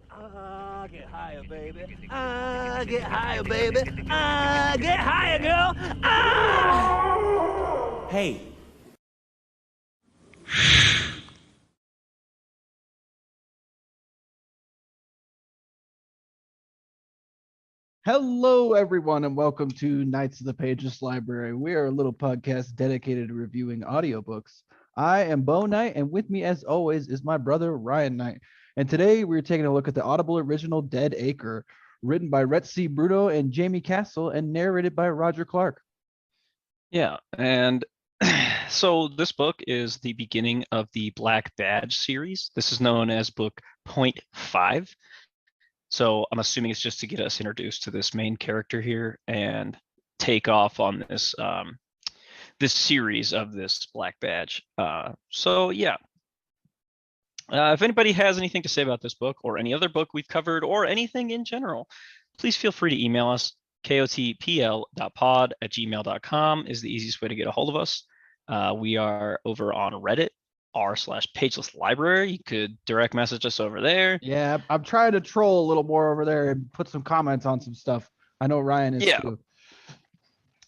Get higher, baby. Get higher, baby. Get higher, girl. Hey. Hello, everyone, and welcome to Knights of the Pages Library. We are a little podcast dedicated to reviewing audiobooks. I am Bo Knight, and with me, as always, is my brother Ryan Knight. And today we're taking a look at the Audible original Dead Acre, written by Rhett, Bruno, and Jaime Castle, and narrated by Roger Clark. Yeah, and so this book is the beginning of the Black Badge series. This is known as book 0.5. So I'm assuming it's just to get us introduced to this main character here and take off on this this series of this Black Badge. So yeah. If anybody has anything to say about this book or any other book we've covered or anything in general, please feel free to email us. kotpl.pod@gmail.com is the easiest way to get a hold of us. We are over on Reddit, r/pageless library. You could direct message us over there. Yeah, I'm trying to troll a little more over there and put some comments on some stuff. I know Ryan is too.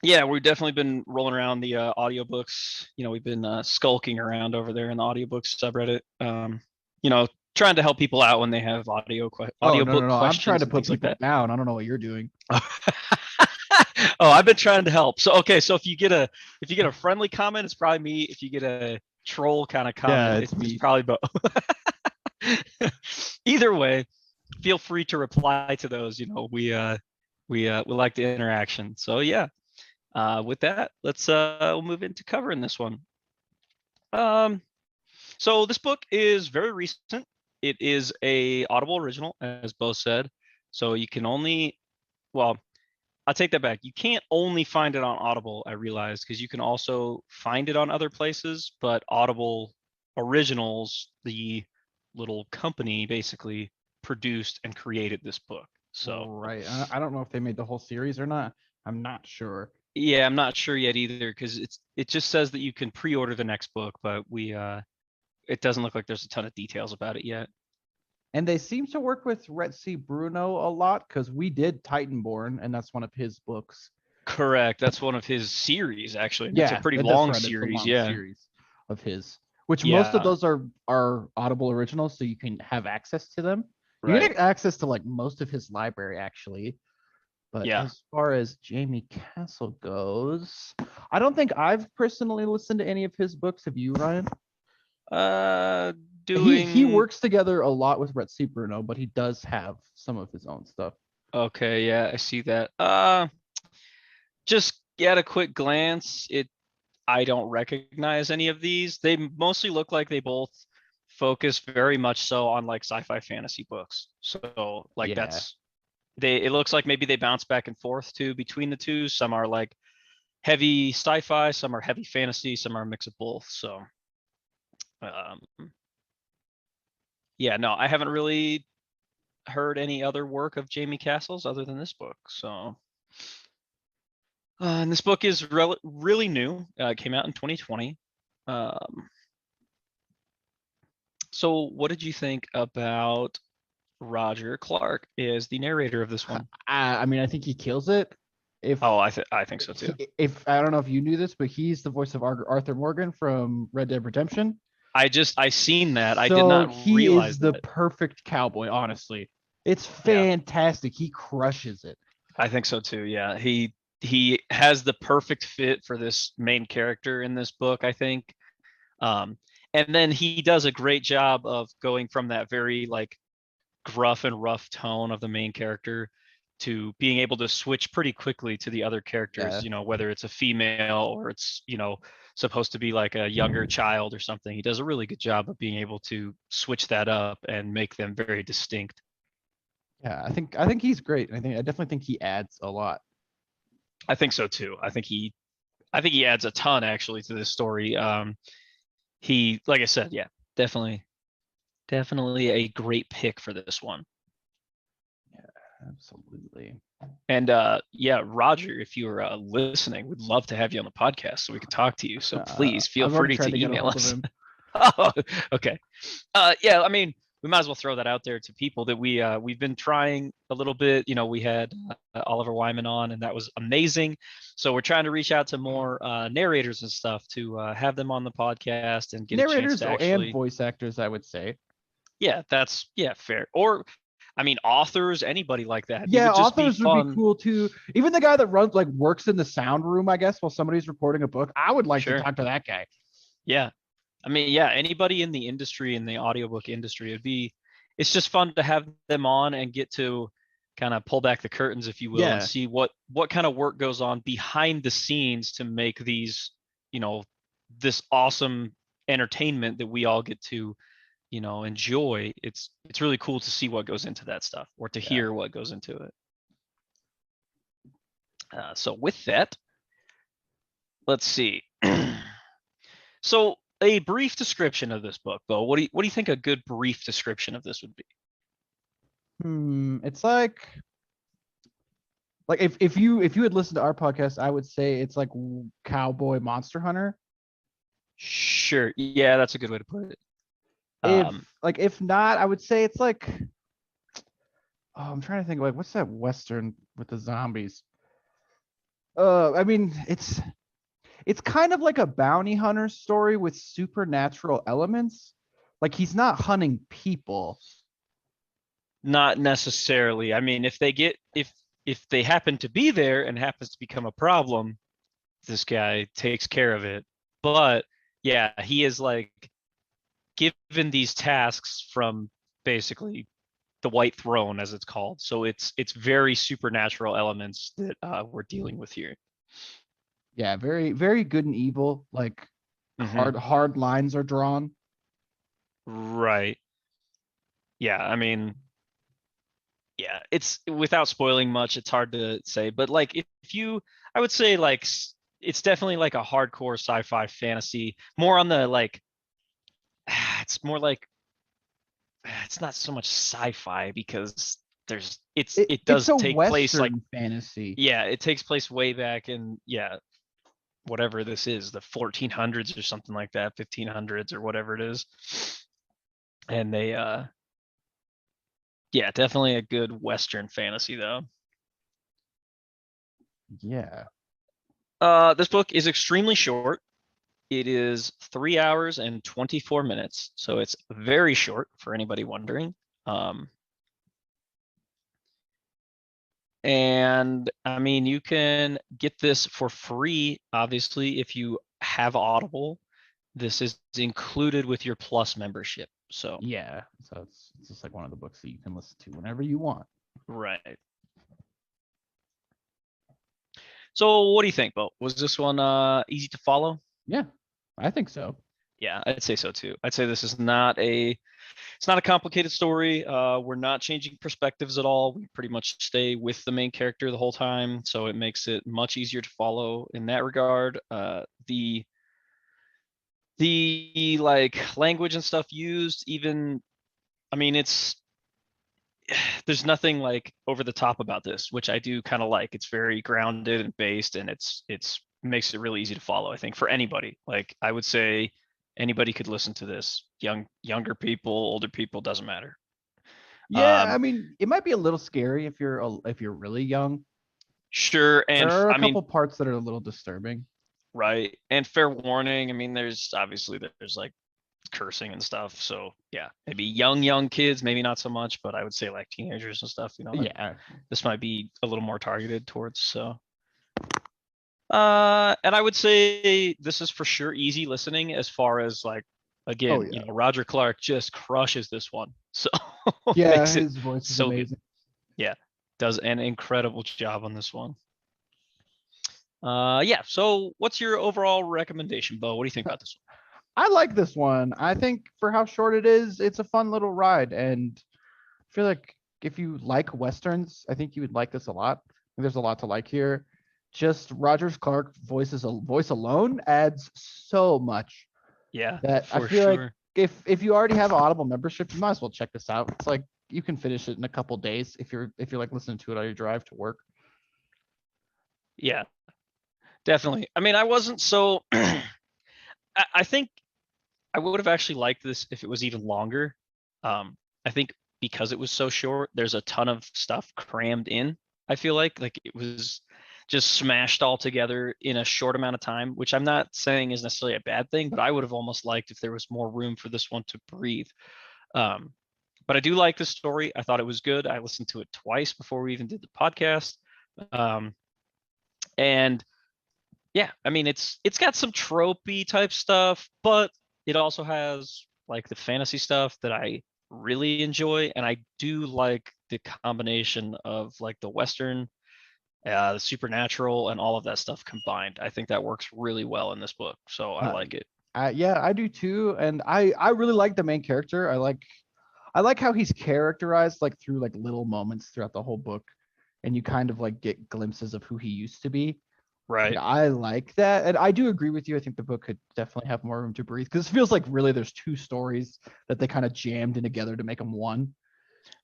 Yeah, we've definitely been rolling around the audiobooks. We've been skulking around over there in the audiobooks subreddit. Trying to help people out when they have audiobook questions. I'm trying to put people like down. I don't know what you're doing. Oh, I've been trying to help. So okay, so if you get a friendly comment, it's probably me. If you get a troll kind of comment, it's probably both. Either way, feel free to reply to those. We like the interaction. So yeah. With that, let's we'll move into covering this one. So this book is very recent. It is a Audible original, as Bo said. So you can only, well, I'll take that back. You can't only find it on Audible, I realized, because you can also find it on other places, but Audible Originals, the little company, basically produced and created this book. So right. I don't know if they made the whole series or not. I'm not sure. Yeah, I'm not sure yet either, because it just says that you can pre-order the next book, but it doesn't look like there's a ton of details about it yet. And they seem to work with Rhett, Bruno a lot, because we did Titanborn, and that's one of his books. Correct. That's one of his series, actually. Yeah, it's a pretty long series. Series of his, which most of those are Audible originals, so you can have access to them. You get access to like most of his library, actually. But as far as Jaime Castle goes, I don't think I've personally listened to any of his books. Have you, Ryan? He works together a lot with Rhett, Bruno, but he does have some of his own stuff. Okay, yeah, I see that. Just at a quick glance, I don't recognize any of these. They mostly look like they both focus very much so on like sci-fi fantasy books. So like it looks like maybe they bounce back and forth too between the two. Some are like heavy sci-fi, some are heavy fantasy, some are a mix of both. So yeah, no, I haven't really heard any other work of Jaime Castle's other than this book. So and this book is really new. It came out in 2020. So what did you think about Roger Clark is the narrator of this one? I mean, I think he kills it. I think so too. If I don't know if you knew this, but he's the voice of Arthur Morgan from Red Dead Redemption. I seen that. I did not realize he is the perfect cowboy. Honestly, it's fantastic. He crushes it. I think so too. Yeah, he has the perfect fit for this main character in this book, I think. And then he does a great job of going from that very like gruff and rough tone of the main character to being able to switch pretty quickly to the other characters, whether it's a female or it's, supposed to be like a younger child or something. He does a really good job of being able to switch that up and make them very distinct. Yeah, I think he's great. I definitely think he adds a lot. I think so too. I think he adds a ton actually to this story. He, like I said, yeah, definitely a great pick for this one. Yeah, absolutely. And Roger, if you're listening, we'd love to have you on the podcast so we could talk to you. So please feel free to email us. Oh, okay. I mean, we might as well throw that out there to people that we've been trying a little bit. You know, we had Oliver Wyman on, and that was amazing. So we're trying to reach out to more narrators and stuff to have them on the podcast and get a chance Narrators to and actually. voice actors, I would say. Yeah, that's fair. Or I mean, authors, anybody like that. It Yeah, would just authors be would fun. be cool too. Even the guy that runs works in the sound room, I guess, while somebody's recording a book. I would like to Sure. talk to that guy. Yeah. I mean, yeah, anybody in the industry, in the audiobook industry, it's just fun to have them on and get to kind of pull back the curtains, if you will, Yeah. and see what kind of work goes on behind the scenes to make these, this awesome entertainment that we all get to, enjoy. It's really cool to see what goes into that stuff, or to hear what goes into it. So with that, let's see. So a brief description of this book, Bo. What do you think a good brief description of this would be? It's like if you had listened to our podcast, I would say it's like Cowboy Monster Hunter. Sure. Yeah, that's a good way to put it. If not, I would say it's like, I'm trying to think, like, what's that Western with the zombies? I mean, it's kind of like a bounty hunter story with supernatural elements. Like, he's not hunting people. Not necessarily. I mean, if they happen to be there and happens to become a problem, this guy takes care of it. But yeah, he is like given these tasks from basically the White Throne, as it's called. So it's very supernatural elements that we're dealing with here. Yeah, very, very good and evil. Like hard lines are drawn. Right. Yeah, I mean, yeah, it's without spoiling much, it's hard to say, but like I would say like it's definitely like a hardcore sci-fi fantasy, more on the like it's more like it's not so much sci-fi because it does take place like fantasy. Yeah, it takes place way back in whatever this is, the 1400s or something like that, 1500s or whatever it is. And they yeah, definitely a good Western fantasy though. Yeah. This book is extremely short. It is 3 hours and 24 minutes, so it's very short for anybody wondering. And I mean, you can get this for free, obviously, if you have Audible. This is included with your Plus membership. So yeah, so it's just like one of the books that you can listen to whenever you want. Right. So what do you think, Bo? Was this one easy to follow? Yeah, I think so. Yeah, I'd say so too. I'd say this is not a complicated story. We're not changing perspectives at all. We pretty much stay with the main character the whole time, so it makes it much easier to follow in that regard. The like language and stuff used, even, I mean, there's nothing like over the top about this, which I do kind of like. It's very grounded and based, and it's makes it really easy to follow, I think, for anybody. Like, I would say anybody could listen to this. Younger people, older people, doesn't matter. Yeah, I mean, it might be a little scary if you're really young. Sure, and there are a couple parts that are a little disturbing. Right, and fair warning. I mean, there's like cursing and stuff. So yeah, maybe young kids, maybe not so much, but I would say like teenagers and stuff. Yeah, this might be a little more targeted towards. So. And I would say this is for sure easy listening, as far as like, again, Roger Clark just crushes this one. So yeah, his voice is so amazing. Good. Yeah, does an incredible job on this one. Yeah. So what's your overall recommendation, Bo? What do you think about this one? I like this one. I think for how short it is, it's a fun little ride, and I feel like if you like Westerns, I think you would like this a lot. There's a lot to like here. Just Roger Clark voice alone adds so much. Yeah, that I feel like if you already have an Audible membership, you might as well check this out. It's like you can finish it in a couple days if you're like listening to it on your drive to work. Yeah, definitely. I mean, I wasn't so. I think I would have actually liked this if it was even longer. I think because it was so short, there's a ton of stuff crammed in. I feel like it was just smashed all together in a short amount of time, which I'm not saying is necessarily a bad thing, but I would have almost liked if there was more room for this one to breathe. But I do like the story. I thought it was good. I listened to it twice before we even did the podcast. And yeah, I mean, it's got some tropey type stuff, but it also has like the fantasy stuff that I really enjoy. And I do like the combination of like the Western, the supernatural, and all of that stuff combined. I think that works really well in this book. So I like it. Yeah, I do too. And I really like the main character. I like how he's characterized like through like little moments throughout the whole book, and you kind of like get glimpses of who he used to be. Right. And I like that. And I do agree with you. I think the book could definitely have more room to breathe, because it feels like really there's two stories that they kind of jammed in together to make them one.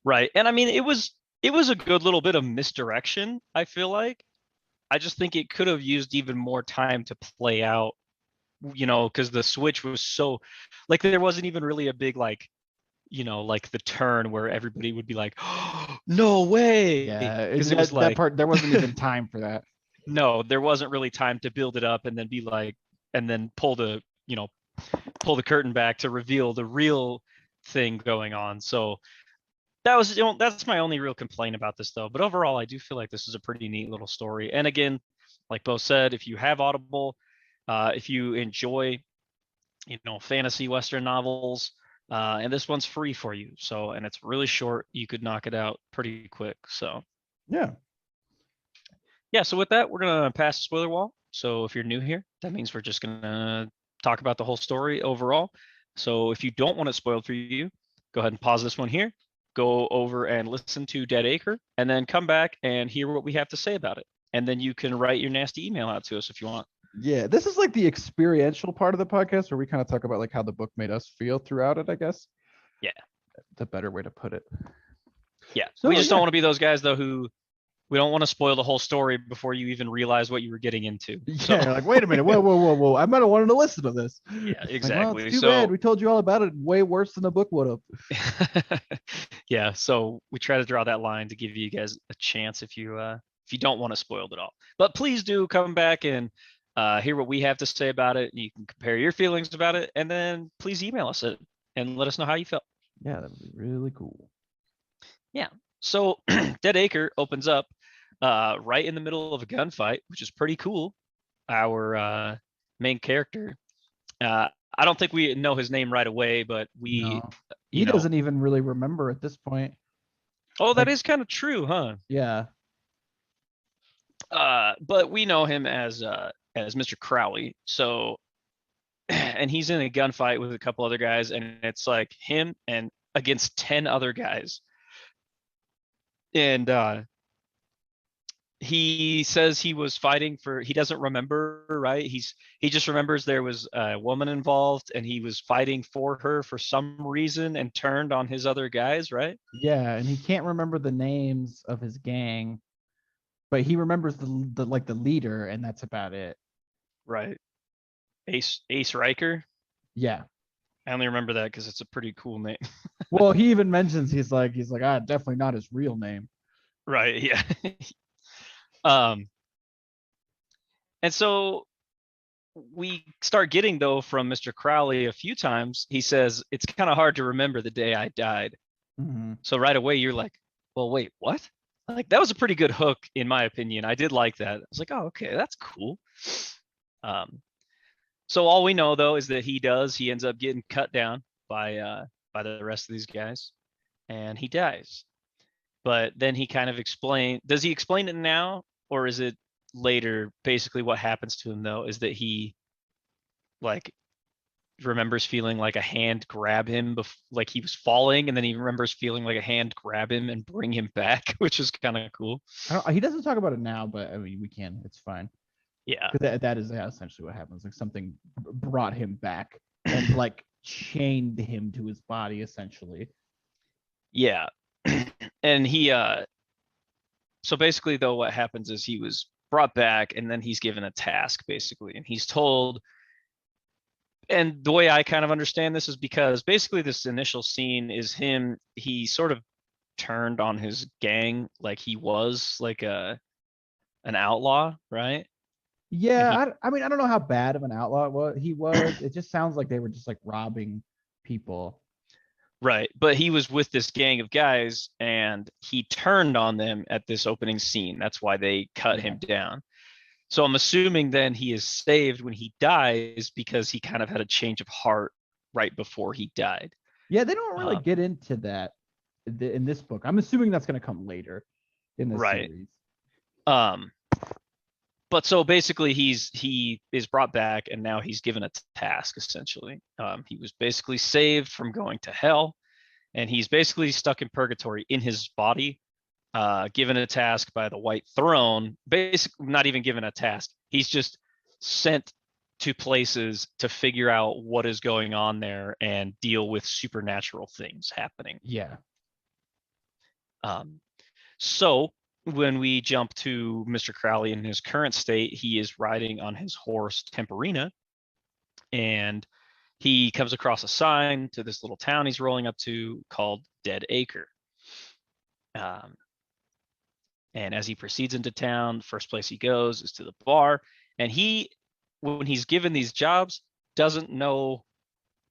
Right. And I mean, it was a good little bit of misdirection, I feel like. I just think it could have used even more time to play out, because the switch was so like there wasn't even really a big like the turn where everybody would be like, oh, no way. Yeah, Because it was that part there wasn't even time for that. no, there wasn't really time to build it up and then be like, and then pull the curtain back to reveal the real thing going on. So that's my only real complaint about this though. But overall, I do feel like this is a pretty neat little story. And again, like Bo said, if you have Audible, if you enjoy, fantasy Western novels, and this one's free for you. So, and it's really short. You could knock it out pretty quick. So, Yeah. yeah. So with that, we're gonna pass the spoiler wall. So if you're new here, that means we're just gonna talk about the whole story overall. So if you don't want it spoiled for you, go ahead and pause this one here. Go over and listen to Dead Acre, and then come back and hear what we have to say about it. And then you can write your nasty email out to us if you want. Yeah, this is like the experiential part of the podcast where we kind of talk about like how the book made us feel throughout it, I guess. Yeah. The better way to put it. Yeah. So, we just don't want to be those guys though who we don't want to spoil the whole story before you even realize what you were getting into. Yeah, So, you're like, wait a minute, whoa. I might have wanted to listen to this. yeah, Like, exactly. well, it's too bad. We told you all about it way worse than the book would have. Yeah, so we try to draw that line to give you guys a chance if you don't want to spoil it all. But please do come back and hear what we have to say about it. You can compare your feelings about it, and then please email us it and let us know how you felt. Yeah, that would be really cool. Yeah. So Dead Acre opens up right in the middle of a gunfight, which is pretty cool. Our main character, I don't think we know his name right away, but he doesn't even really remember at this point. Oh, that is kind of true, huh? Yeah. But we know him as Mr. Crowley. So, and he's in a gunfight with a couple other guys, and it's like him and against 10 other guys. And he says he was fighting for, he doesn't remember, right? He just remembers there was a woman involved and he was fighting for her for some reason and turned on his other guys, right? Yeah, and he can't remember the names of his gang, but he remembers the leader, and that's about it. Right. Ace Riker. Yeah. I only remember that because it's a pretty cool name. Well, he even mentions he's like, definitely not his real name. Right. Yeah. And so we start getting though from Mr. Crowley a few times. He says it's kind of hard to remember the day I died. Mm-hmm. So right away you're like, well, wait, what? Like that was a pretty good hook in my opinion. I did like that. I was like, oh, okay, that's cool. So all we know though is that he ends up getting cut down by the rest of these guys, and he dies. But then he kind of does he explain it now, or is it later? Basically what happens to him though is that he like remembers feeling like a hand grab him like he was falling, and then he remembers feeling like a hand grab him and bring him back, which is kind of cool. He doesn't talk about it now, but I mean, we can. It's fine. Yeah. That is essentially what happens. Like something brought him back and like chained him to his body, essentially. Yeah. And he so basically though what happens is he was brought back, and then he's given a task basically, and he's told and the way I kind of understand this is because basically this initial scene is he sort of turned on his gang like he was like an outlaw, right? And he Yeah, I mean, I don't know how bad of an outlaw he was. It just sounds like they were just like robbing people. right, but he was with this gang of guys and he turned on them at this opening scene. That's why they cut him down. So I'm assuming then he is saved when he dies because he kind of had a change of heart right before he died. Yeah, they don't really get into that in this book. I'm assuming that's going to come later in the series. But so basically he is brought back and now he's given a task essentially. He was basically saved from going to hell and he's basically stuck in purgatory in his body, given a task by the White Throne, basically not even given a task. He's just sent to places to figure out what is going on there and deal with supernatural things happening. Yeah. So when we jump to Mr. Crowley in his current state, he is riding on his horse Temperina, and he comes across a sign to this little town he's rolling up to called Dead Acre. And as he proceeds into town, the first place he goes is to the bar. And when he's given these jobs, doesn't know,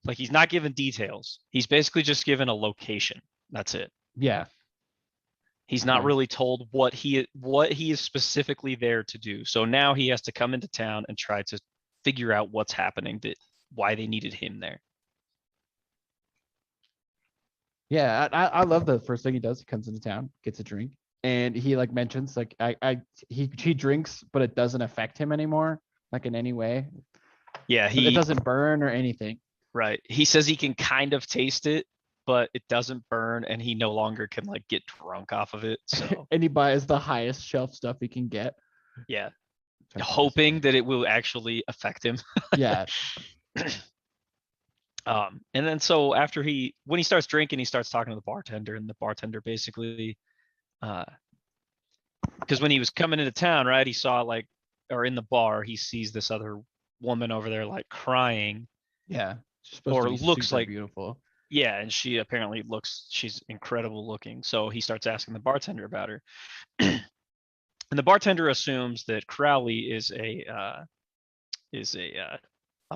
like he's not given details. He's basically just given a location. That's it. Yeah. He's not really told what he is specifically there to do. So now he has to come into town and try to figure out what's happening, why they needed him there. Yeah, I love the first thing he does. He comes into town, gets a drink, and he like mentions like he drinks, but it doesn't affect him anymore, like in any way. Yeah, it doesn't burn or anything. Right. He says he can kind of taste it, but it doesn't burn, and he no longer can like get drunk off of it. So and he buys the highest shelf stuff he can get. Yeah, hoping that it will actually affect him. Yeah. And then so after when he starts drinking, he starts talking to the bartender, and the bartender basically, because when he was coming into town, right, he saw or in the bar, he sees this other woman over there like crying. Yeah. Or looks like beautiful. Yeah, and she's incredible looking. So he starts asking the bartender about her. And the bartender assumes that Crowley is a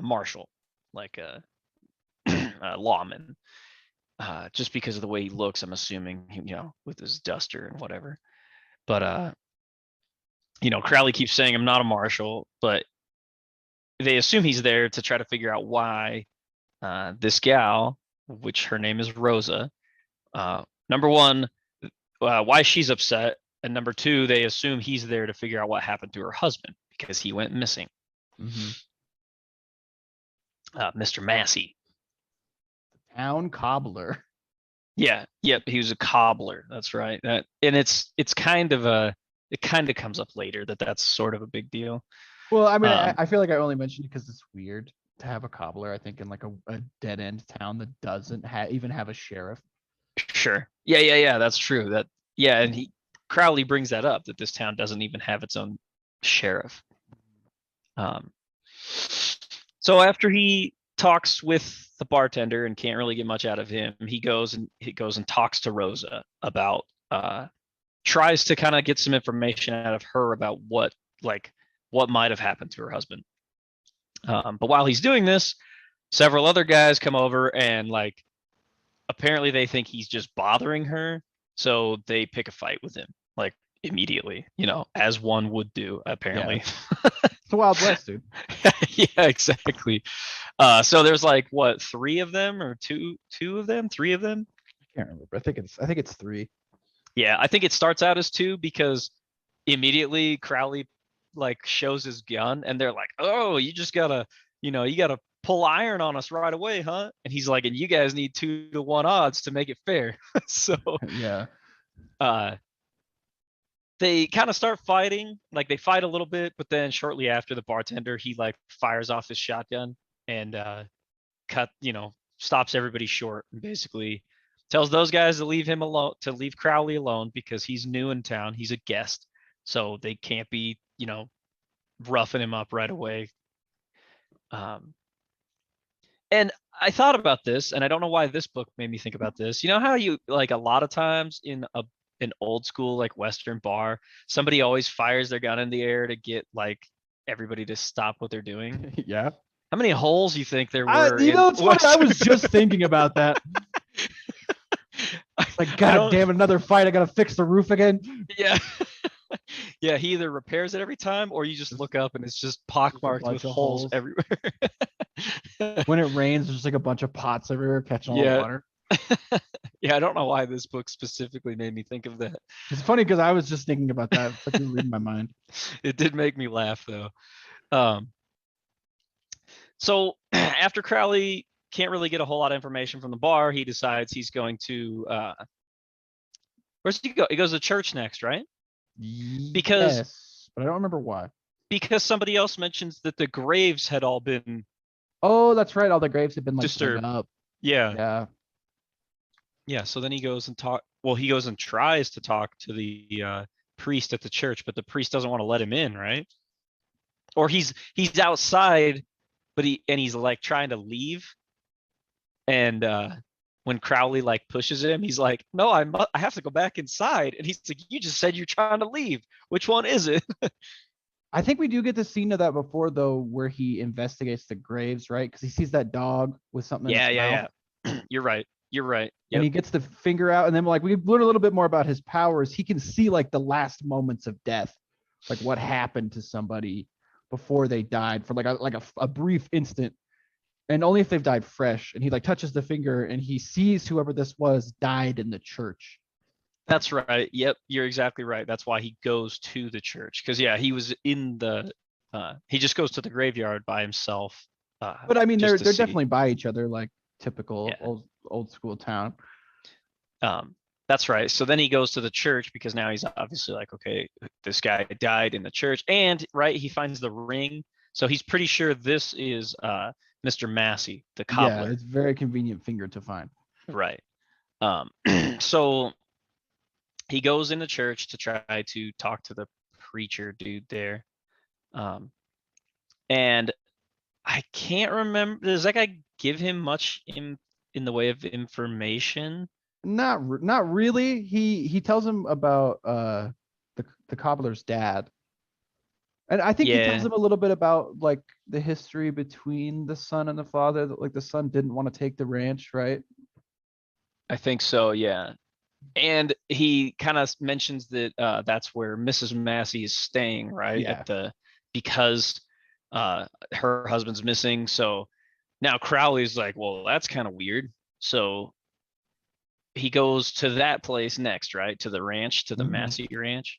marshal, like a lawman, just because of the way he looks. I'm assuming, with his duster and whatever. But Crowley keeps saying, "I'm not a marshal," but they assume he's there to try to figure out why this gal, which her name is Rosa, number one, why she's upset, and number two, they assume he's there to figure out what happened to her husband because he went missing. Mr. Massey, the town cobbler. Yeah, yep, he was a cobbler. That's right. And it kind of comes up later that's sort of a big deal. Well, I mean, I feel like I only mentioned it because it's weird to have a cobbler, I think, in like a dead end town that doesn't even have a sheriff. Sure. Yeah. That's true. And Crowley brings that up, that this town doesn't even have its own sheriff. So after he talks with the bartender and can't really get much out of him, he goes and talks to Rosa about, tries to kind of get some information out of her about what might have happened to her husband. But while he's doing this, several other guys come over and apparently they think he's just bothering her. So they pick a fight with him immediately, as one would do, apparently. Yeah. It's a Wild West, dude. Yeah, exactly. So there's three of them or two of them, three of them? I can't remember. I think it's three. Yeah, I think it starts out as two because immediately Crowley shows his gun and they're like, "Oh, you just gotta, you gotta pull iron on us right away, huh?" And he's like, "And you guys need 2-to-1 odds to make it fair." So yeah, they kind of start fighting. They fight a little bit, but then shortly after, the bartender he fires off his shotgun and stops everybody short and basically tells those guys to leave him alone, to leave Crowley alone because he's new in town. He's a guest, so they can't be roughing him up right away. And I thought about this, and I don't know why this book made me think about this. You know how you like a lot of times in an old school like Western bar, somebody always fires their gun in the air to get like everybody to stop what they're doing. Yeah. How many holes you think there were You in know, it's funny. I was Western? just thinking about that. It's like, I God don't- damn, another fight. I gotta fix the roof again. Yeah. Yeah, he either repairs it every time or you just look up and it's just pockmarked with bunch of holes holes. everywhere. When it rains, there's like a bunch of pots everywhere catching all the Yeah. water. Yeah, I don't know why this book specifically made me think of that. It's funny because I was just thinking about that. It's like you read my mind. It did make me laugh though. So after Crowley can't really get a whole lot of information from the bar, he decides he's going to where's he go? He goes to church next, right? Because Yes, but I don't remember why. because somebody else mentions that the graves had all been Oh, that's right. All the graves have been like dug disturbed. up. Yeah. Yeah. Yeah. So then he goes and he goes and tries to talk to the priest at the church, but the priest doesn't want to let him in, right? Or he's outside, but he's like trying to leave. And when Crowley like pushes him, he's like, "No, I have to go back inside." And he's like, "You just said you're trying to leave. Which one is it?" I think we do get the scene of that before though, where he investigates the graves, right? Because he sees that dog with something in its mouth. Yeah. You're right. And Yep. he gets the finger out, and then like we learn a little bit more about his powers. He can see like the last moments of death, like what happened to somebody before they died for like a brief instant, and only if they've died fresh. And he like touches the finger, and he sees whoever this was died in the church. That's right. Yep, you're exactly right. That's why he goes to the church. Because yeah, he was in the he just goes to the graveyard by himself. But I mean, just they're to see. definitely by each other, like typical Yeah. old school town. That's right. So then he goes to the church because now he's obviously like, okay, this guy died in the church, and right, he finds the ring. So he's pretty sure this is Mr. Massey, the cobbler. Yeah, it's very convenient finger to find. Right. So he goes into church to try to talk to the preacher dude there. And I can't remember, does that guy give him much in the way of information? Not really. He tells him about the cobbler's dad. And I think he tells Yeah. him a little bit about like the history between the son and the father, that like the son didn't want to take the ranch, right? I think so, yeah. And he kind of mentions that that's where Mrs. Massey is staying, right? Yeah. Because her husband's missing. So now Crowley's like, well, that's kind of weird. So he goes to that place next, right? To the ranch, to the Mhm. Massey ranch.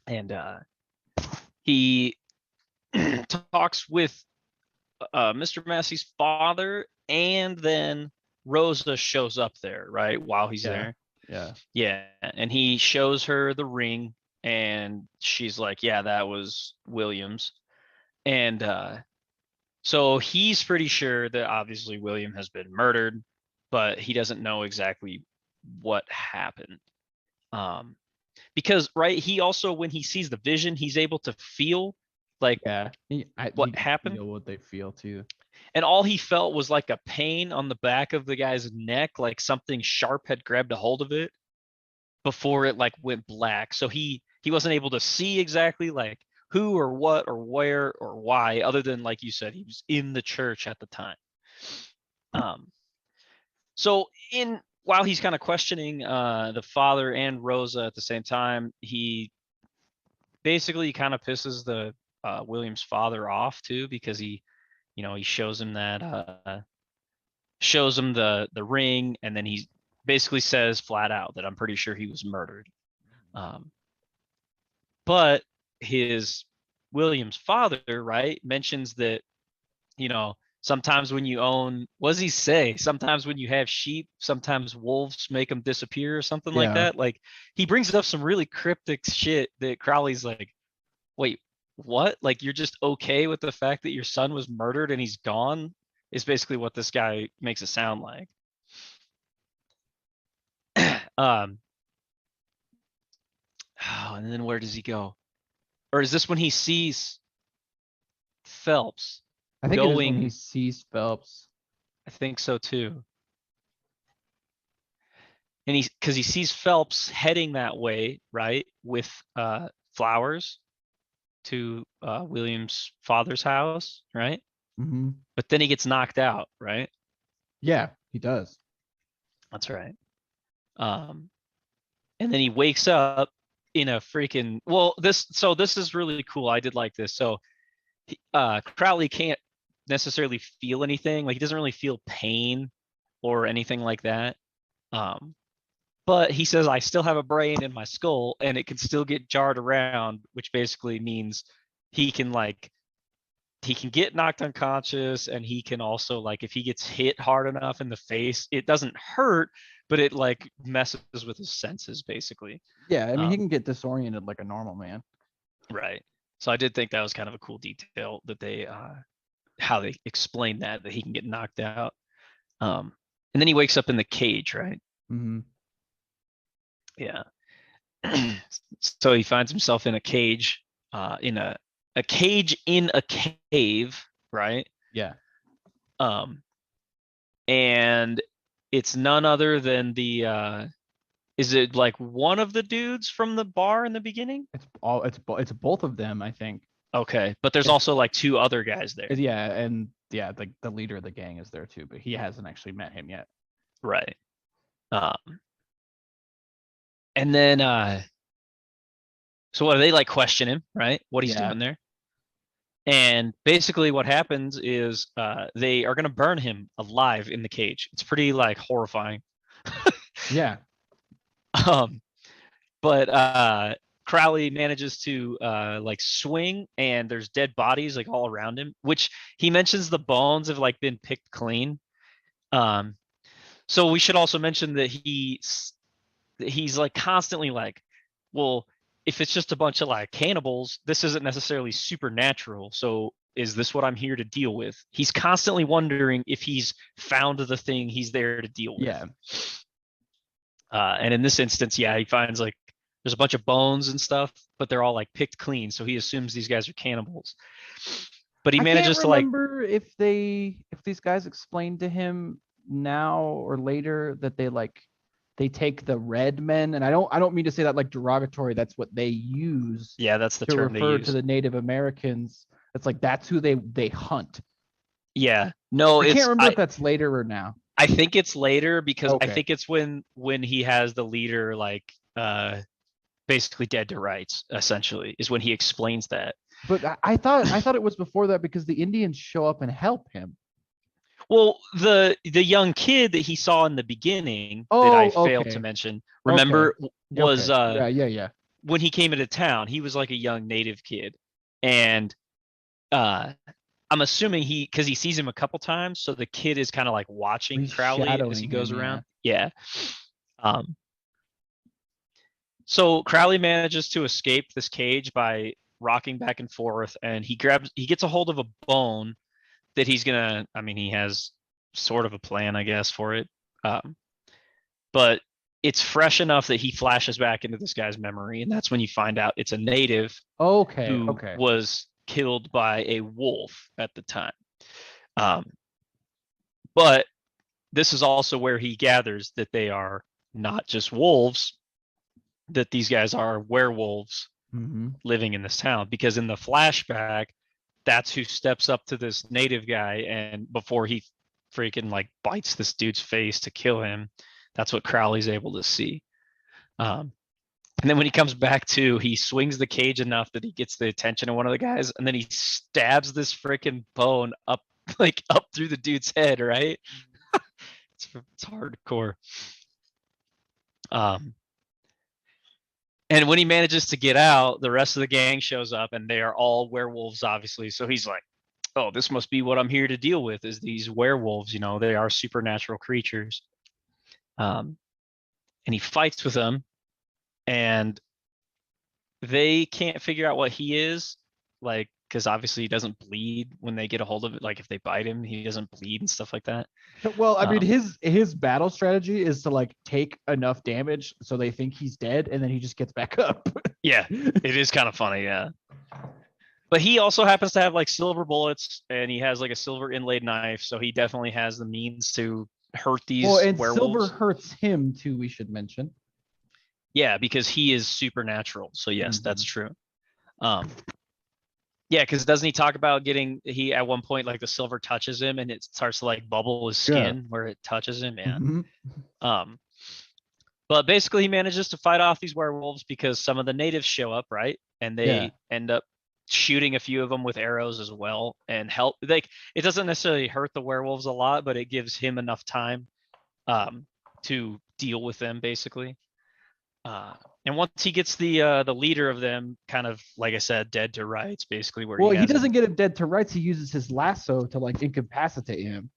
And he talks with Mr. Massey's father, and then Rosa shows up there, right? While he's there. Yeah. Yeah. And he shows her the ring, and she's like, yeah, that was William's. And so he's pretty sure that obviously William has been murdered, but he doesn't know exactly what happened. Because right, he also, when he sees the vision, he's able to feel like Yeah. what You can happened. feel what they feel too. And all he felt was like a pain on the back of the guy's neck, like something sharp had grabbed a hold of it before it like went black. So he wasn't able to see exactly like who or what or where or why, other than like you said, he was in the church at the time. So while he's kind of questioning the father and Rosa at the same time, he basically kind of pisses the William's father off too, because he shows him that shows him the ring, and then he basically says flat out that I'm pretty sure he was murdered. But his William's father, right, mentions that, sometimes when you own, what does he say? Sometimes when you have sheep, sometimes wolves make them disappear or something like Yeah. that. Like he brings up some really cryptic shit that Crowley's like, wait, what? Like you're just okay with the fact that your son was murdered and he's gone? Is basically what this guy makes it sound like. And then where does he go? Or is this when he sees Phelps? I think it is when going. he sees Phelps. I think so too. And because he sees Phelps heading that way, right, with flowers to William's father's house, right? Mm-hmm. But then he gets knocked out, right? Yeah, he does. That's right. And then he wakes up in a freaking this is really cool. I did like this. So Crowley can't necessarily feel anything. Like he doesn't really feel pain or anything like that. But he says, I still have a brain in my skull and it can still get jarred around, which basically means he can get knocked unconscious, and he can also, like, if he gets hit hard enough in the face, it doesn't hurt, but it like messes with his senses basically. Yeah, I mean, he can get disoriented like a normal man. Right. So I did think that was kind of a cool detail that they how they explain that he can get knocked out. And then he wakes up in the cage, right? Mm-hmm. Yeah. So he finds himself in a cage, in a cage in a cave, right? Yeah. And it's none other than the is it like one of the dudes from the bar in the beginning? It's both of them, I think. Okay, but there's also like two other guys there. Yeah, and yeah, the leader of the gang is there too, but he hasn't actually met him yet. Right. And then so what, they like question him, right? What he's doing there. And basically what happens is they are gonna burn him alive in the cage. It's pretty like horrifying. Yeah. But Crowley manages to like swing, and there's dead bodies like all around him, which he mentions the bones have like been picked clean. So we should also mention that he's like constantly like, well, if it's just a bunch of like cannibals, this isn't necessarily supernatural. So is this what I'm here to deal with? He's constantly wondering if he's found the thing he's there to deal with. Yeah. And in this instance, yeah, he finds like there's a bunch of bones and stuff, but they're all like picked clean. So he assumes these guys are cannibals. But he manages to like. I can't remember if these guys explained to him now or later that they take the red men, and I don't mean to say that like derogatory. That's what they use. Yeah, that's the to term refer they use. to the Native Americans. It's like that's who they hunt. Yeah, no, I can't remember if that's later or now. I think it's later because I think it's when he has the leader like basically dead to rights, essentially, is when he explains that. But I thought it was before that because the Indians show up and help him. Well, the young kid that he saw in the beginning that I failed to mention, remember, was yeah. When he came into town, he was like a young native kid, and I'm assuming because he sees him a couple times, so the kid is kind of like watching Crowley as he goes around. Yeah. So Crowley manages to escape this cage by rocking back and forth, and he gets a hold of a bone that he's gonna. I mean, he has sort of a plan, I guess, for it. But it's fresh enough that he flashes back into this guy's memory, and that's when you find out it's a native who was killed by a wolf at the time. But this is also where he gathers that they are not just wolves, that these guys are werewolves living in this town, because in the flashback, that's who steps up to this native guy, and before he freaking like bites this dude's face to kill him, that's what Crowley's able to see. And then when he comes back to, he swings the cage enough that he gets the attention of one of the guys, and then he stabs this freaking bone up through the dude's head, right? It's hardcore. And when he manages to get out, the rest of the gang shows up, and they are all werewolves, obviously. So he's like, oh, this must be what I'm here to deal with, is these werewolves. You know, they are supernatural creatures. And he fights with them, and they can't figure out what he is, like, because obviously he doesn't bleed when they get a hold of it. Like if they bite him, he doesn't bleed and stuff like that. Well, I mean, his battle strategy is to like take enough damage so they think he's dead, and then he just gets back up. Yeah, it is kind of funny. Yeah. But he also happens to have like silver bullets, and he has like a silver inlaid knife, so he definitely has the means to hurt these Well, and silver werewolves. hurts him too, we should mention. Yeah, because he is supernatural. So yes, that's Mhm. true. Um, yeah, because doesn't he talk about he at one point like the silver touches him and it starts to like bubble his Yeah. skin where it touches him? Yeah. Mhm. Um, but basically he manages to fight off these werewolves because some of the natives show up, right? And they Yeah. end up shooting a few of them with arrows as well and help. Like it doesn't necessarily hurt the werewolves a lot, but it gives him enough time to deal with them basically. And once he gets the leader of them, kind of like I said, dead to rights, basically where Well, he he has doesn't him. get him dead to rights. He uses his lasso to like incapacitate him.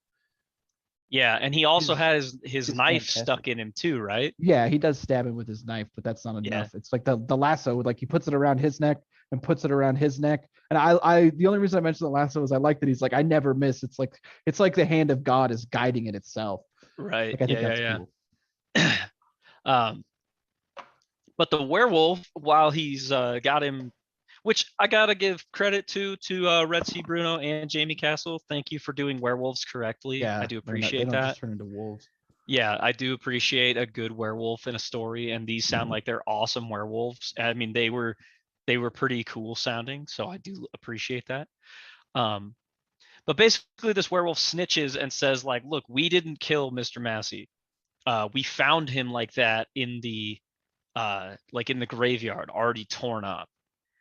Yeah, and he also He's- has his he's knife fantastic. stuck in him too, right? Yeah, he does stab him with his knife, but that's not Yeah. enough. It's like the lasso, like he puts it around his neck and puts it around his neck. And I the only reason I mentioned the lasso is I like that he's like, I never miss. It's like the hand of God is guiding it itself. Right. Like I think Yeah, that's yeah, cool. yeah. But the werewolf, while he's got him, which I gotta give credit to Rhett, Bruno, and Jamie Castle. Thank you for doing werewolves correctly. Yeah, I do they appreciate don't that. just turn into wolves. Yeah, I do appreciate a good werewolf in a story, and these sound like they're awesome werewolves. I mean, they were pretty cool sounding, so I do appreciate that. Um, but basically, this werewolf snitches and says, like, "Look, we didn't kill Mr. Massey. We found him like that in the like in the graveyard, already torn up,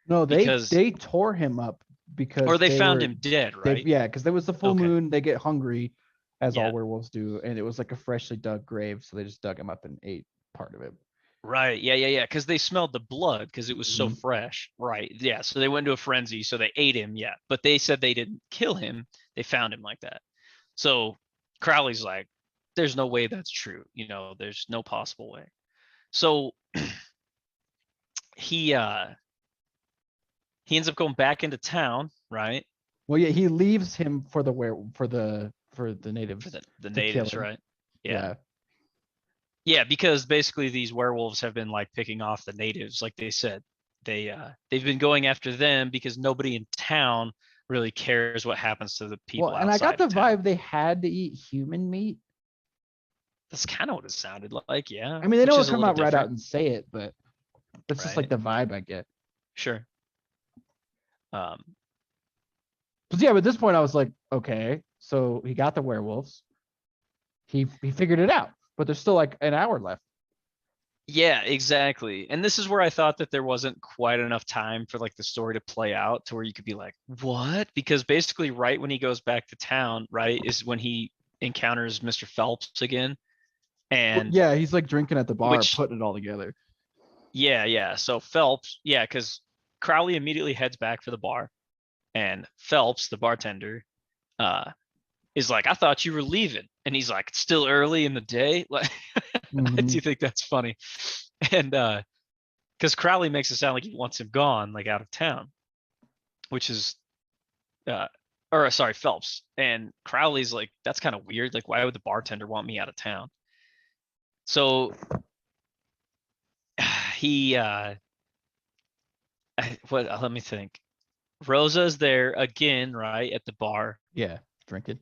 No, because they tore him up or because they found him dead, right? yeah, because there was the full Okay, moon. They get hungry, as all yeah, werewolves do, and it was like a freshly dug grave, so they just dug him up and ate part of it. right, yeah, because they smelled the blood because it was so Mhm. fresh, right? Yeah, so they went into a frenzy, so they ate him, yeah, but they said they didn't kill him; they found him like that. So Crowley's like, "There's no way that's true. There's no possible way." So he he ends up going back into town, right? Well, yeah, he leaves him for the natives For the to kill natives, him. right? Yeah. Yeah, because basically these werewolves have been like picking off the natives, like they said. They've been going after them because nobody in town really cares what happens to the people Well, and I got outside the of town. vibe they had to eat human meat. That's kind of what it sounded like, yeah. I mean, they Which don't is a come little out right out different. and say it, but that's just like Right. the vibe I get. Sure. Um, But yeah, but at this point I was like, okay, so he got the werewolves. He figured it out, but there's still like an hour left. yeah, exactly. And this is where I thought that there wasn't quite enough time for like the story to play out to where you could be like, what? Because basically right when he goes back to town, right, is when he encounters Mr. Phelps again. And Yeah, he's like drinking at the bar, which putting it all together. yeah. So Phelps, yeah, because Crowley immediately heads back for the bar, and Phelps, the bartender, is like, "I thought you were leaving," and he's like, "It's still early in the day." Like, I do think that's funny, and because Crowley makes it sound like he wants him gone, like out of town, which is, or sorry, Phelps, and Crowley's like, "That's kind of weird. Like, why would the bartender want me out of town?" So he let me think. Rosa's there again, right, at the bar. Yeah, drinking.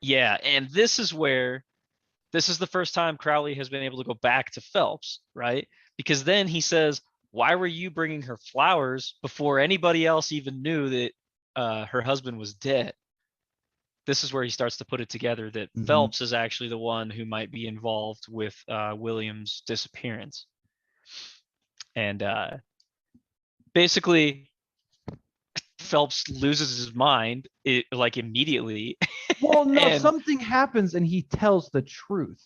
Yeah, and this is the first time Crowley has been able to go back to Phelps, right? Because then he says, "Why were you bringing her flowers before anybody else even knew that her husband was dead?" This is where he starts to put it together that Phelps is actually the one who might be involved with William's disappearance. And basically, Phelps loses his mind like immediately. Well, no, And something happens and he tells the truth.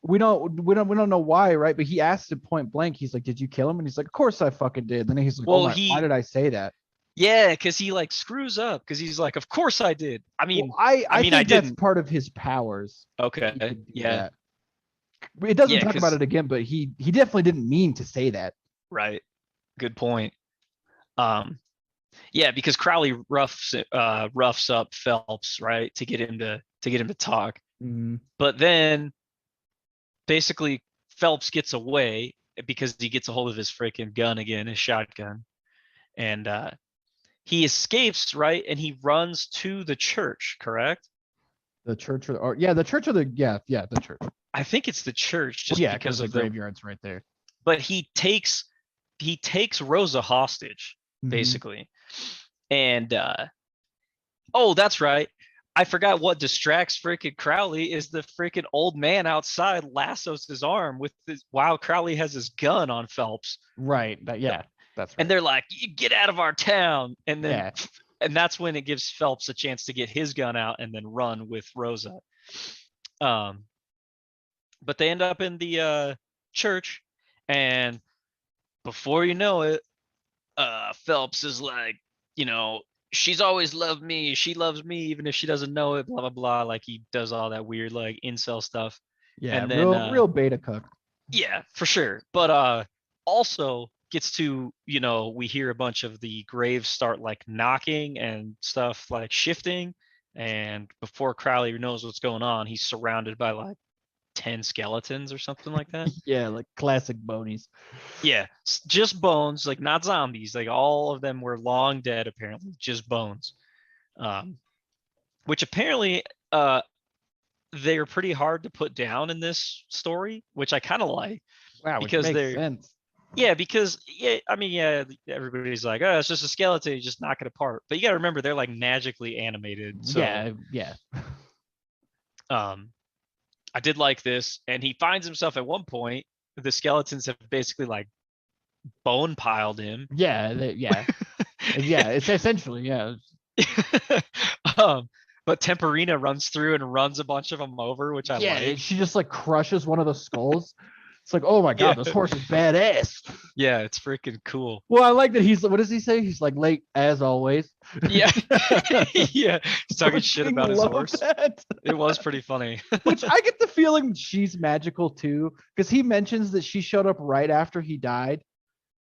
We don't know why, right? But he asked it point blank. He's like, "Did you kill him?" And he's like, "Of course I fucking did." Then he's like, well, why did I say that?" yeah, because he like screws up because he's like, "Of course I did." I mean, Well, I mean, think that's didn't. part of his powers. He Okay, could do yeah, that. It doesn't yeah, talk about because it again, but he definitely didn't mean to say that. right, good point. Yeah, because Crowley roughs up Phelps, right, to get him to talk. But then basically Phelps gets away because he gets a hold of his freaking gun again, his shotgun, and he escapes, right? And he runs to the church, correct? The church or yeah, the church or the the church. I think it's the church, just yeah, because the of the graveyard's right there. But he takes Rosa hostage, Mhm. basically. And oh, that's right. I forgot what distracts freaking Crowley is the freaking old man outside lassos his arm with this while Crowley has his gun on Phelps. Right. That's right. And they're like, "You get out of our town." And then Yeah. and that's when it gives Phelps a chance to get his gun out and then run with Rosa. But they end up in the church, and before you know it, Phelps is like, she's always loved me. She loves me even if she doesn't know it, blah, blah, blah. Like he does all that weird, like incel stuff. Yeah. And then, real beta cook. Yeah, for sure. But also gets to, we hear a bunch of the graves start like knocking and stuff like shifting. And before Crowley knows what's going on, he's surrounded by like 10 skeletons or something like that. Yeah, like classic bonies. Yeah, just bones, like not zombies. Like all of them were long dead, apparently, just bones. Which apparently they're pretty hard to put down in this story, which I kind of like. Wow, because which makes they're sense. Yeah, because everybody's like, oh, it's just a skeleton, you just knock it apart. But you gotta remember they're like magically animated. So yeah. I did like this, and he finds himself at one point, the skeletons have basically like bone piled him. Yeah, yeah. It's essentially, yeah. But Temperina runs through and runs a bunch of them over, which I like. She just like crushes one of the skulls. It's like, oh my god, this horse is badass. Yeah, it's freaking cool. Well, I like that he's, what does he say? He's like, late as always. Yeah. Yeah. He's talking shit about his horse. That. It was pretty funny. Which I get the feeling she's magical too, because he mentions that she showed up right after he died.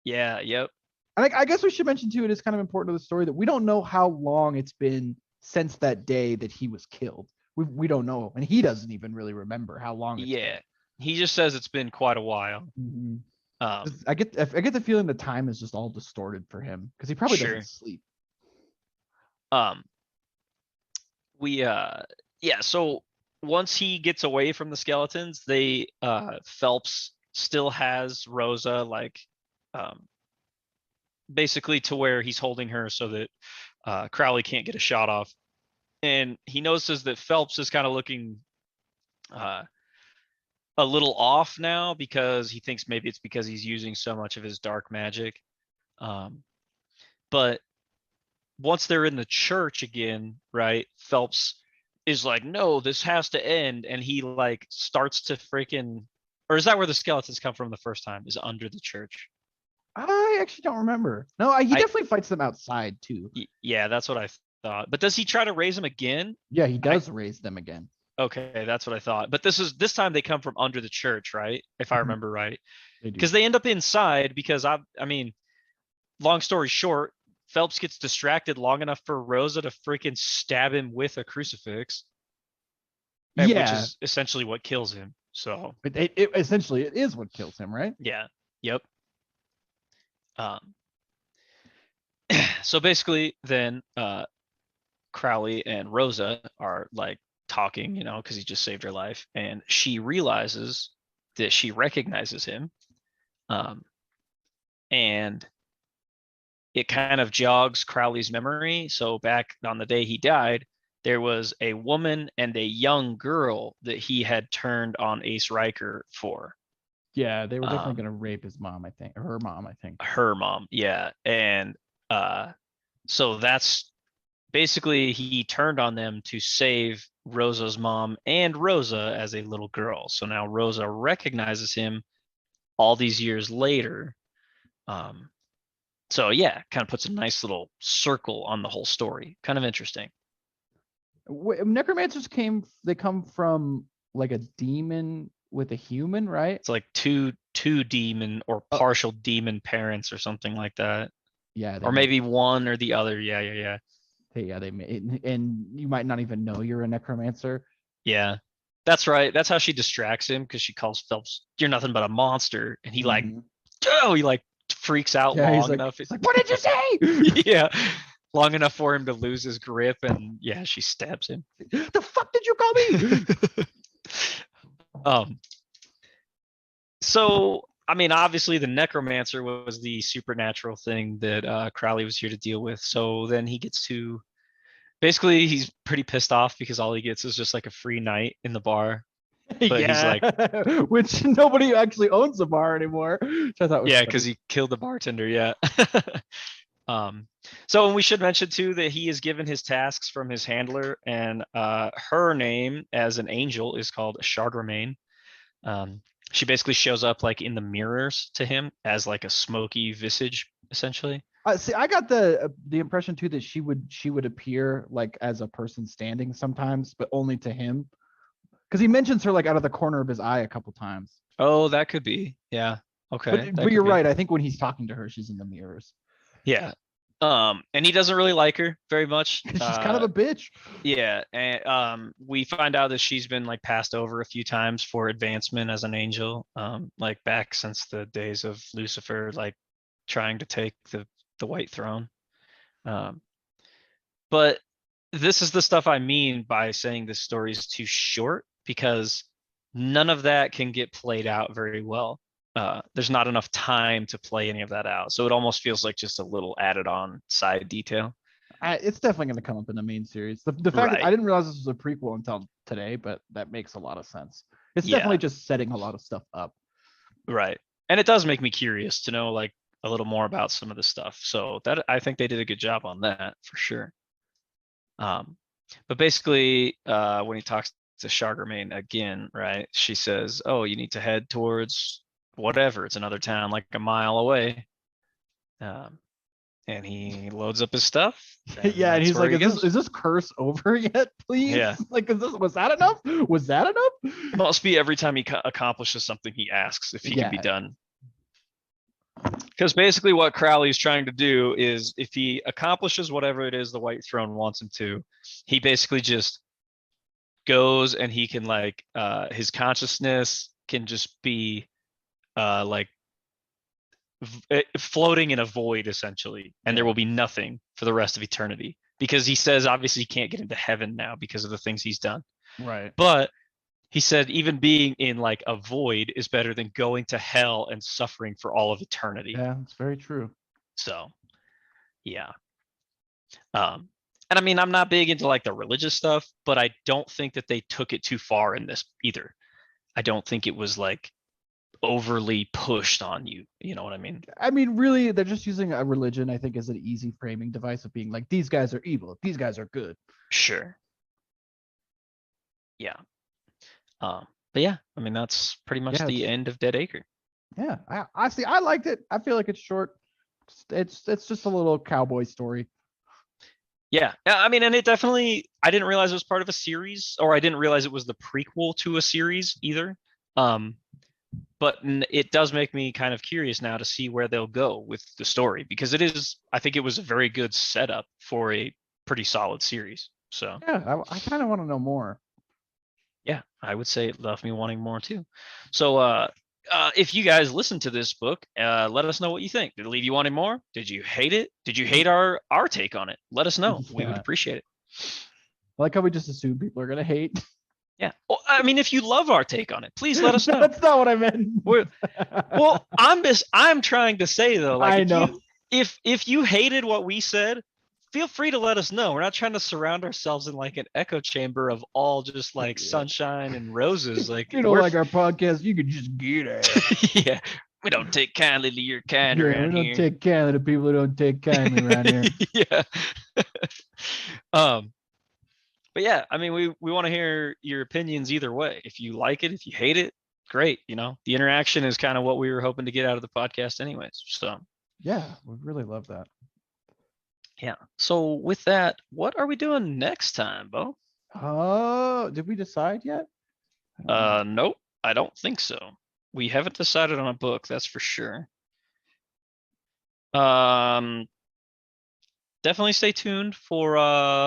Yeah, yep. And I guess we should mention too, it is kind of important to the story that we don't know how long it's been since that day that he was killed. We don't know, and he doesn't even really remember how long it's been. He just says it's been quite a while. Mm-hmm. I get the feeling the time is just all distorted for him because he probably doesn't sleep. So once he gets away from the skeletons, they Phelps still has Rosa like basically to where he's holding her so that Crowley can't get a shot off. And he notices that Phelps is kind of looking a little off now because he thinks maybe it's because he's using so much of his dark magic. But once they're in the church again, right, Phelps is like, no, this has to end. And he like starts to freaking, or is that where the skeletons come from the first time, is under the church? I actually don't remember. No, he definitely fights them outside too. Yeah, that's what I thought. But does he try to raise them again? Yeah, he does raise them again. Okay, that's what I thought. But this time they come from under the church, right? If I remember right. Because they end up inside because I mean, long story short, Phelps gets distracted long enough for Rosa to freaking stab him with a crucifix. Which is essentially what kills him. So it essentially it is what kills him, right? Yeah. Yep. So basically then Crowley and Rosa are like talking, because he just saved her life, and she realizes that she recognizes him, and it kind of jogs Crowley's memory. So back on the day he died, there was a woman and a young girl that he had turned on Ace Riker for. Yeah, they were definitely going to rape his mom, I think. Or her mom, I think. Her mom, yeah. And so that's basically, he turned on them to save Rosa's mom and Rosa as a little girl. So now Rosa recognizes him all these years later. So yeah, kind of puts a nice little circle on the whole story. Kind of interesting. Necromancers come from like a demon with a human, right? It's like two demon or partial demon parents or something like that. Yeah. Or maybe one or the other. Yeah. They made, and you might not even know you're a necromancer. Yeah, that's right. That's how she distracts him, because she calls Phelps, "You're nothing but a monster," and he like freaking freaks out Yeah, he's long like, enough. it's like, what did you say? Yeah, long enough for him to lose his grip, and yeah, she stabs him. The fuck did you call me? So I mean, obviously the necromancer was the supernatural thing that Crowley was here to deal with. So then he gets to basically he's pretty pissed off because all he gets is just like a free night in the bar. But he's like, which nobody actually owns a bar anymore. Which I thought was yeah, funny. because he killed the bartender. Yeah. So and we should mention too that he is given his tasks from his handler, and her name as an angel is called Charlemagne. She basically shows up like in the mirrors to him as like a smoky visage, essentially. See, I got the impression too that she would appear like as a person standing sometimes, but only to him, because he mentions her like out of the corner of his eye a couple times. Oh, that could be. Yeah. Okay. But you're right. I think when he's talking to her, she's in the mirrors. Yeah. And he doesn't really like her very much. She's kind of a bitch. Yeah, and we find out that she's been like passed over a few times for advancement as an angel, like back since the days of Lucifer, like trying to take the white throne. But this is the stuff I mean by saying this story is too short, because none of that can get played out very well. There's not enough time to play any of that out, so it almost feels like just a little added on side detail. It's definitely going to come up in the main series. The fact that I didn't realize this was a prequel until today, but that makes a lot of sense. It's definitely just setting a lot of stuff up. Right. And it does make me curious to know like a little more about some of the stuff. So that I think they did a good job on that for sure. But basically, when he talks to Charlemagne again, right, she says, "Oh, you need to head towards whatever. It's another town like a mile away." And he loads up his stuff. Yeah, and he's like, is this curse over yet, please? Yeah. Like, was that enough? Was that enough? It must be every time he accomplishes something, he asks if he can be done. Because basically what Crowley's trying to do is if he accomplishes whatever it is the White Throne wants him to, he basically just goes and he can like, his consciousness can just be like floating in a void essentially, and there will be nothing for the rest of eternity, because he says obviously he can't get into heaven now because of the things he's done, right? But he said even being in like a void is better than going to hell and suffering for all of eternity. Yeah, it's very true. So yeah. And I mean, I'm not big into like the religious stuff, but I don't think that they took it too far in this either. I don't think it was like overly pushed on you. You know what I mean? I mean, really, they're just using a religion, I think, as an easy framing device of being like, these guys are evil, these guys are good. Sure. Yeah. But yeah, I mean, that's pretty much the end of Dead Acre. Yeah, I liked it. I feel like it's short. It's just a little cowboy story. Yeah, I mean, and it definitely, I didn't realize it was part of a series, or I didn't realize it was the prequel to a series either. But it does make me kind of curious now to see where they'll go with the story, because I think it was a very good setup for a pretty solid series. So yeah, I kind of want to know more. Yeah, I would say it left me wanting more too. So if you guys listen to this book, let us know what you think. Did it leave you wanting more? Did you hate it? Did you hate our take on it? Let us know. We would appreciate it. I like how we just assume people are gonna hate. Yeah. Well, I mean, if you love our take on it, please let us know. That's not what I meant. Well, I'm trying to say though, like, I know. If you hated what we said, feel free to let us know. We're not trying to surround ourselves in like an echo chamber of all just like sunshine and roses. Like, you know, like our podcast, you could just get it. Yeah. We don't take kindly to your kind around here. We don't take kindly to people who don't take kindly around here. Yeah. But yeah, I mean, we want to hear your opinions either way. If you like it, if you hate it, great. You know, the interaction is kind of what we were hoping to get out of the podcast anyways. So yeah, we really love that. Yeah. So with that, what are we doing next time, Bo? Did we decide yet? Nope, I don't think so. We haven't decided on a book, that's for sure. Definitely stay tuned for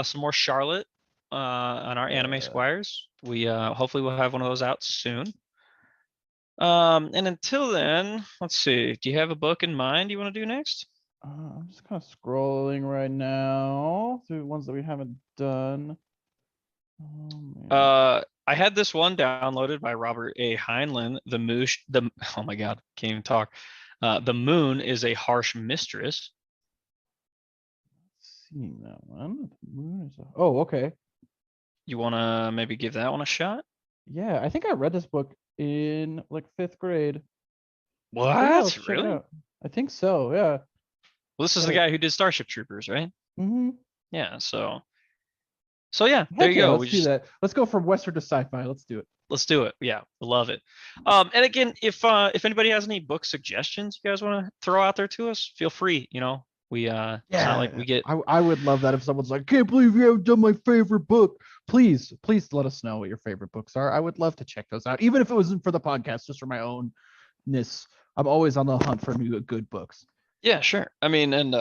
some more Charlotte on our Anime Squires. We hopefully we'll have one of those out soon. And until then, let's see. Do you have a book in mind you want to do next? I'm just kind of scrolling right now through ones that we haven't done. Oh, man. I had this one downloaded by Robert A. Heinlein. Oh my God, can't even talk. The moon is a harsh mistress. Seeing that one. The moon is oh, okay. You want to maybe give that one a shot? Yeah, I think I read this book in like 5th grade. Maybe I'll What? check it Really? out. I think so, yeah. Well, this is the guy who did Starship Troopers, right? Mm-hmm. Yeah. So yeah, there Heck you yeah, go. let's do that. Let's go from Western to sci-fi. Let's do it. Let's do it. Yeah, love it. And again, if anybody has any book suggestions you guys want to throw out there to us, feel free. You know, it's not like we get. I would love that if someone's like, can't believe you haven't done my favorite book. Please let us know what your favorite books are. I would love to check those out, even if it wasn't for the podcast, just for my ownness. I'm always on the hunt for new good books. Yeah, sure. I mean, and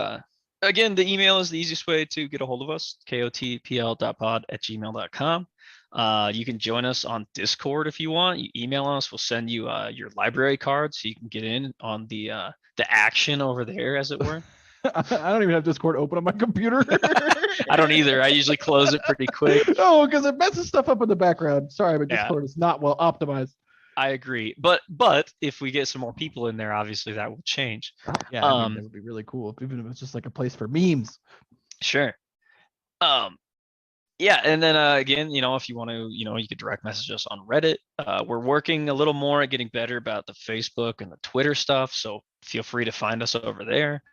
again, the email is the easiest way to get a hold of us, kotpl.pod@gmail.com. You can join us on Discord if you want. You email us, we'll send you your library card so you can get in on the action over there, as it were. I don't even have Discord open on my computer. I don't either. I usually close it pretty quick. Oh, because it messes stuff up in the background. Sorry, but Yeah. Discord is not well optimized. I agree. But if we get some more people in there, obviously that will change. Yeah, I mean, that would be really cool, even if it's just like a place for memes. Sure. Yeah, and then again, you know, if you want to, you know, you could direct message us on Reddit. We're working a little more at getting better about the Facebook and the Twitter stuff, so feel free to find us over there.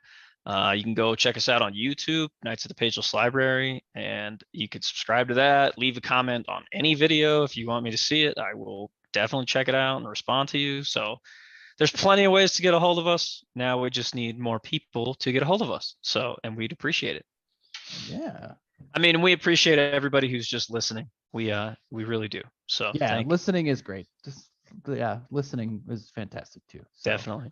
You can go check us out on YouTube, Knights of the Pageless Library, and you could subscribe to that. Leave a comment on any video if you want me to see it. I will definitely check it out and respond to you. So there's plenty of ways to get a hold of us. Now we just need more people to get a hold of us. So, and we'd appreciate it. Yeah. I mean, we appreciate everybody who's just listening. We really do. So yeah, listening is great. Just listening is fantastic too. So. Definitely.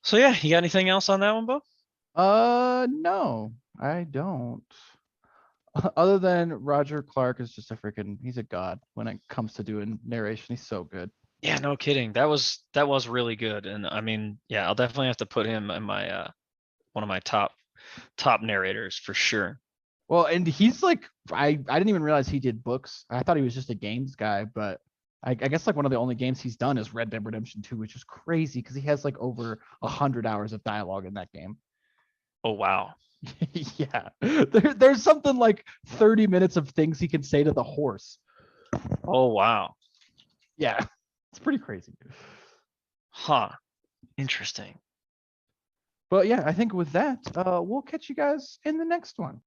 So yeah, you got anything else on that one, Bo? No, I don't. Other than Roger Clark is just he's a god when it comes to doing narration. He's so good. Yeah, no kidding. That was really good. And I mean, yeah, I'll definitely have to put him in my one of my top narrators for sure. Well, and he's like, I didn't even realize he did books. I thought he was just a games guy, but I guess like one of the only games he's done is Red Dead Redemption 2, which is crazy because he has like over 100 hours of dialogue in that game. Oh wow. Yeah, there's something like 30 minutes of things he can say to the horse. Oh wow. Yeah, it's pretty crazy. Huh. Interesting. But yeah, I think with that, we'll catch you guys in the next one.